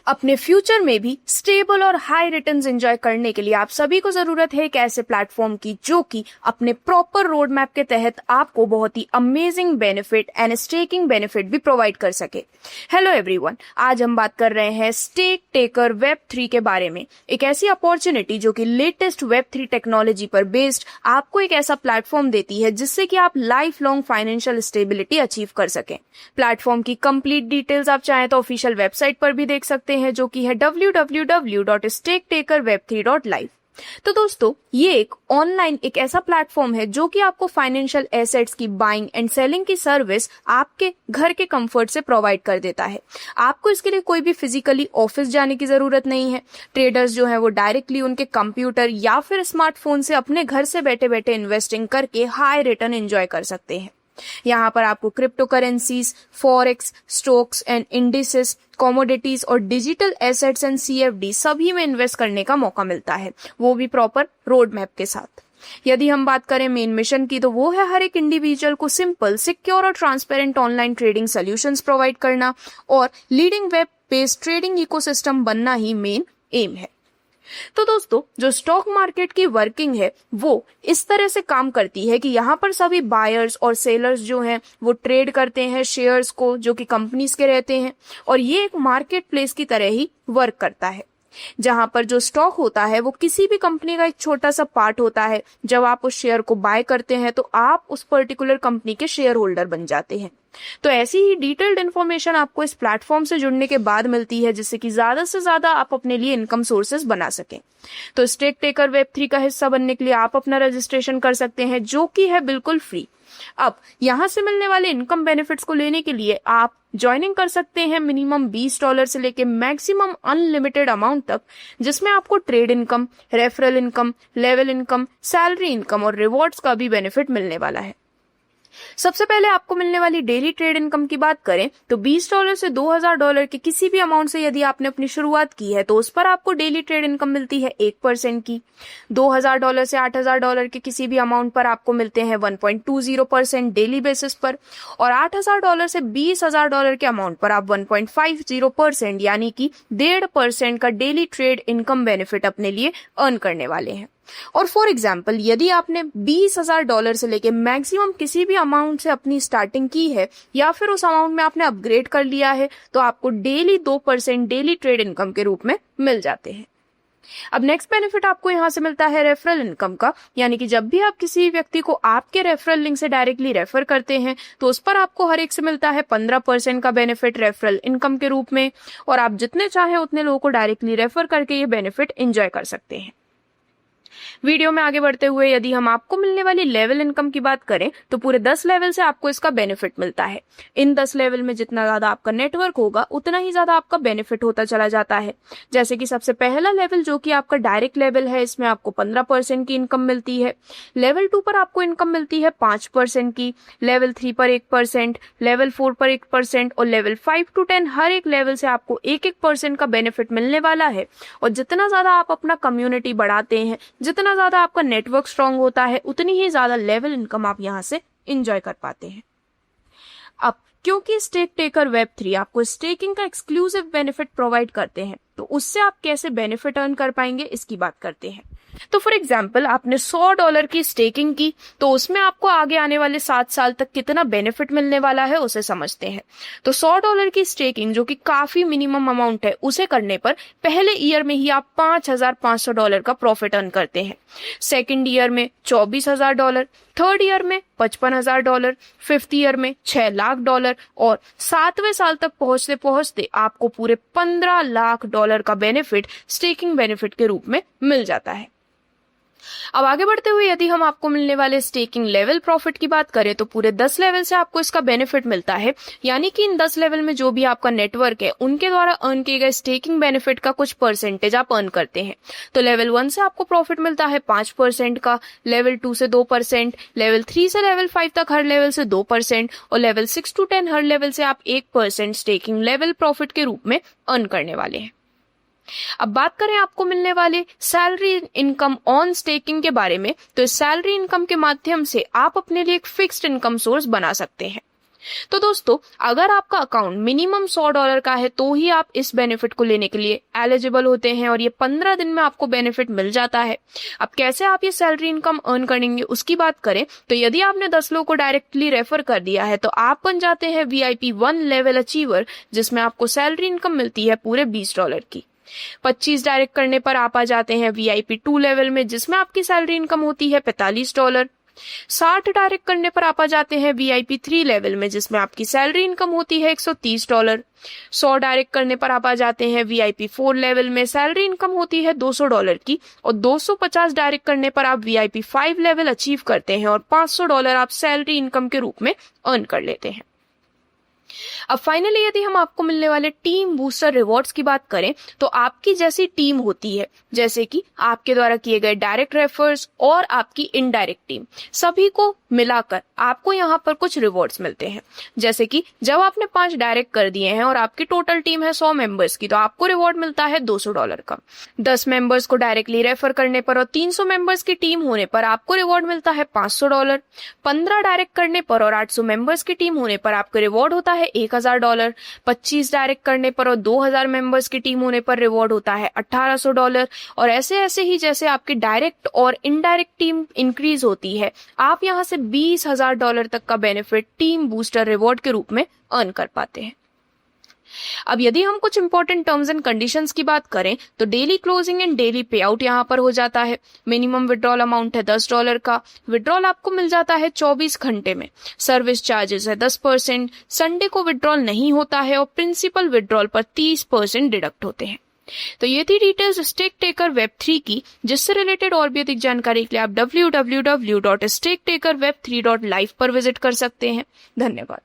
अपने फ्यूचर में भी स्टेबल और हाई रिटर्न्स एंजॉय करने के लिए आप सभी को जरूरत है एक ऐसे प्लेटफॉर्म की जो कि अपने प्रॉपर रोड मैप के तहत आपको बहुत ही amazing benefit and staking benefit भी प्रोवाइड कर सके। हेलो एवरीवन, आज हम बात कर रहे हैं स्टेक टेकर वेब3 के बारे में। एक ऐसी अपॉर्चुनिटी जो कि लेटेस्ट वेब3 टेक्नोलॉजी पर बेस्ड आपको एक ऐसा प्लेटफॉर्म देती है जिससे कि आप life long financial stability achieve कर सकें। प्लेटफॉर्म की कंप्लीट डिटेल्स आप चाहें तो ऑफिशियल वेबसाइट पर भी देख सकते हैं जो कि है www.staketakerweb3.live। तो दोस्तों, ये एक ऐसा प्लेटफॉर्म है जो कि आपको फाइनेंशियल एसेट्स की बाइंग एंड सेलिंग की सर्विस आपके घर के कंफर्ट से प्रोवाइड कर देता है। आपको इसके लिए कोई भी फिजिकली ऑफिस जाने की जरूरत नहीं है। ट्रेडर्स जो है वो डायरेक्टली उनके कंप्यूटर या फिर स्मार्टफोन से अपने घर से बैठे बैठे इन्वेस्टिंग करके हाई रिटर्न एंजॉय कर सकते हैं। यहाँ पर आपको crypto currencies, forex, stocks and indices, commodities और डिजिटल एसेट्स एंड CFD सभी में इन्वेस्ट करने का मौका मिलता है, वो भी प्रॉपर रोड मैप के साथ। यदि हम बात करें मेन मिशन की तो वो है हर एक इंडिविजुअल को सिंपल, सिक्योर और transparent online trading solutions provide करना और leading web based trading ecosystem बनना ही मेन एम है। तो दोस्तों, जो स्टॉक मार्केट की वर्किंग है वो इस तरह से काम करती है कि यहाँ पर सभी बायर्स और सेलर्स जो हैं वो ट्रेड करते हैं शेयर्स को जो कि कंपनीज के रहते हैं, और ये एक मार्केट प्लेस की तरह ही वर्क करता है जहां पर जो स्टॉक होता है वो किसी भी कंपनी का एक छोटा सा पार्ट होता है। जब आप उस शेयर को बाय करते हैं तो आप उस पर्टिकुलर कंपनी के शेयर होल्डर बन जाते हैं। तो ऐसी ही डिटेल्ड इन्फॉर्मेशन आपको इस प्लेटफॉर्म से जुड़ने के बाद मिलती है जिससे कि ज्यादा से ज्यादा आप अपने लिए इनकम सोर्सेज बना सकें। तो स्टेक टेकर वेब3 का हिस्सा बनने के लिए आप अपना रजिस्ट्रेशन कर सकते हैं जो कि है बिल्कुल फ्री। अब यहाँ से मिलने वाले इनकम बेनिफिट्स को लेने के लिए आप ज्वाइनिंग कर सकते हैं मिनिमम $20 से लेके मैक्सिमम अनलिमिटेड अमाउंट तक, जिसमें आपको trade income, referral income, level income, salary income और रिवॉर्ड्स का भी बेनिफिट मिलने वाला है। सबसे पहले आपको मिलने वाली डेली ट्रेड इनकम की बात करें तो $20 से $2000 के किसी भी अमाउंट से यदि आपने अपनी शुरुआत की है तो उस पर आपको डेली ट्रेड इनकम मिलती है 1% की। $2000 से $8000 के किसी भी अमाउंट पर आपको मिलते हैं 1.20% डेली बेसिस पर, और $8000 से $20000 के अमाउंट पर आप 1.50% यानी कि 1.5% का डेली ट्रेड इनकम बेनिफिट अपने लिए अर्न करने वाले हैं। और फॉर एग्जाम्पल, यदि आपने $20000 से लेके मैक्सिमम किसी भी अमाउंट से अपनी स्टार्टिंग की है या फिर उस अमाउंट में आपने अपग्रेड कर लिया है तो आपको डेली 2% डेली ट्रेड इनकम के रूप में मिल जाते हैं। अब नेक्स्ट बेनिफिट आपको यहाँ से मिलता है रेफरल इनकम का, यानी कि जब भी आप किसी व्यक्ति को आपके रेफरल लिंक से डायरेक्टली रेफर करते हैं तो उस पर आपको हर एक से मिलता है 15% का बेनिफिट रेफरल इनकम के रूप में, और आप जितने चाहें उतने लोगों को डायरेक्टली रेफर करके ये बेनिफिट एंजॉय कर सकते हैं। वीडियो में आगे बढ़ते हुए यदि हम आपको मिलने वाली लेवल इनकम की बात करें तो पूरे 10 लेवल से आपको इसका बेनिफिट मिलता है। इन 10 लेवल में जितना ज्यादा आपका नेटवर्क होगा उतना ही ज्यादा आपका बेनिफिट होता चला जाता है। जैसे कि सबसे पहला लेवल जो कि आपका डायरेक्ट लेवल है, इसमें आपको 15% की इनकम मिलती है। लेवल 2 पर आपको इनकम मिलती है 5% की, लेवल 3 पर 1%, लेवल 4 पर 1% और लेवल 5 to 10 हर एक लेवल से आपको 1% का बेनिफिट मिलने वाला है। और जितना ज्यादा आप अपना कम्युनिटी बढ़ाते हैं, जितना ज्यादा आपका नेटवर्क स्ट्रांग होता है, उतनी ही ज्यादा लेवल इनकम आप यहां से एंजॉय कर पाते हैं। अब क्योंकि स्टेक टेकर वेब3 आपको स्टेकिंग का एक्सक्लूसिव बेनिफिट प्रोवाइड करते हैं तो उससे आप कैसे बेनिफिट अर्न कर पाएंगे इसकी बात करते हैं। तो फॉर एग्जाम्पल, आपने $100 की स्टेकिंग की तो उसमें आपको आगे आने वाले 7 साल तक कितना बेनिफिट मिलने वाला है उसे समझते हैं। तो $100 की स्टेकिंग जो कि काफी मिनिमम अमाउंट है, उसे करने पर पहले ईयर में ही आप $5500 का प्रॉफिट अर्न करते हैं, सेकेंड ईयर में $24000, थर्ड ईयर में $55000, फिफ्थ ईयर में $6 लाख और 7वें साल तक पहुंचते पहुंचते आपको पूरे $15 लाख का बेनिफिट स्टेकिंग बेनिफिट के रूप में मिल जाता है। अब आगे बढ़ते हुए यदि हम आपको मिलने वाले स्टेकिंग लेवल प्रॉफिट की बात करें तो पूरे 10 लेवल से आपको इसका बेनिफिट मिलता है, यानी कि इन 10 लेवल में जो भी आपका नेटवर्क है उनके द्वारा अर्न किए गए स्टेकिंग बेनिफिट का कुछ परसेंटेज आप अर्न करते हैं। तो लेवल 1 से आपको प्रॉफिट मिलता है 5% का, लेवल 2 से 2%, लेवल 3 से लेवल 5 तक हर लेवल से 2% और लेवल 6 to 10 हर लेवल से आप 1% स्टेकिंग लेवल प्रॉफिट के रूप में अर्न करने वाले हैं। अब बात करें आपको मिलने वाले सैलरी इनकम ऑन स्टेकिंग के बारे में, तो इस सैलरी इनकम के माध्यम से आप अपने लिए एक फिक्स्ड इनकम सोर्स बना सकते हैं। तो दोस्तों, अगर आपका अकाउंट मिनिमम $100 का है तो ही आप इस बेनिफिट को लेने के लिए एलिजिबल होते हैं और ये 15 दिन में आपको बेनिफिट मिल जाता है। अब कैसे आप ये सैलरी इनकम अर्न करेंगे उसकी बात करें तो यदि आपने 10 लोगों को डायरेक्टली रेफर कर दिया है तो आप बन जाते हैं VIP 1 लेवल अचीवर, जिसमें आपको सैलरी इनकम मिलती है पूरे $20 की। 25 डायरेक्ट करने पर आप आ जाते हैं VIP 2 लेवल में, जिसमें आपकी सैलरी इनकम होती है $45। 60 डायरेक्ट करने पर आप आ जाते हैं VIP 3 लेवल में, जिसमें आपकी सैलरी इनकम होती है $130। 100 डायरेक्ट करने पर आप आ जाते हैं VIP 4 लेवल में, सैलरी इनकम होती है $200 की, और 250 डायरेक्ट करने पर आप VIP 5 लेवल अचीव करते हैं और $500 आप सैलरी इनकम के रूप में अर्न कर लेते हैं। अब फाइनली यदि हम आपको मिलने वाले टीम बूस्टर रिवॉर्ड्स की बात करें तो आपकी जैसी टीम होती है, जैसे कि आपके द्वारा किए गए डायरेक्ट रेफर्स और आपकी इनडायरेक्ट टीम, सभी को मिलाकर आपको यहाँ पर कुछ रिवॉर्ड्स मिलते हैं। जैसे कि जब आपने 5 डायरेक्ट कर दिए हैं और आपकी टोटल टीम है 100 मेंबर्स की, तो आपको रिवॉर्ड मिलता है $200 का। 10 मेंबर्स को डायरेक्टली रेफर करने पर और 300 मेंबर्स की टीम होने पर आपको रिवॉर्ड मिलता है $500। 15 डायरेक्ट करने पर और 800 मेंबर्स की टीम होने पर आपको रिवॉर्ड होता है $1000। 25 डायरेक्ट करने पर और 2000 मेंबर्स की टीम होने पर रिवॉर्ड होता है $1800। और ऐसे ऐसे ही जैसे आपकी डायरेक्ट और इनडायरेक्ट टीम इंक्रीज होती है, आप यहाँ से $20,000 तक का बेनिफिट टीम बूस्टर रिवॉर्ड के रूप में अर्न कर पाते हैं। अब यदि हम कुछ इंपॉर्टेंट टर्म्स एंड कंडीशंस की बात करें तो डेली क्लोजिंग एंड डेली पे आउट यहाँ पर हो जाता है। मिनिमम विड्रॉल अमाउंट है $10 का। विड्रॉल आपको मिल जाता है 24 घंटे में। सर्विस चार्जेस है 10%। संडे को विड्रॉल नहीं होता है और प्रिंसिपल विड्रॉल पर 30% डिडक्ट होते हैं। तो ये थी डिटेल्स स्टेक टेकर Web3 की, जिससे रिलेटेड और भी अधिक जानकारी के लिए आप www.staketakerweb3.live पर विजिट कर सकते हैं। धन्यवाद।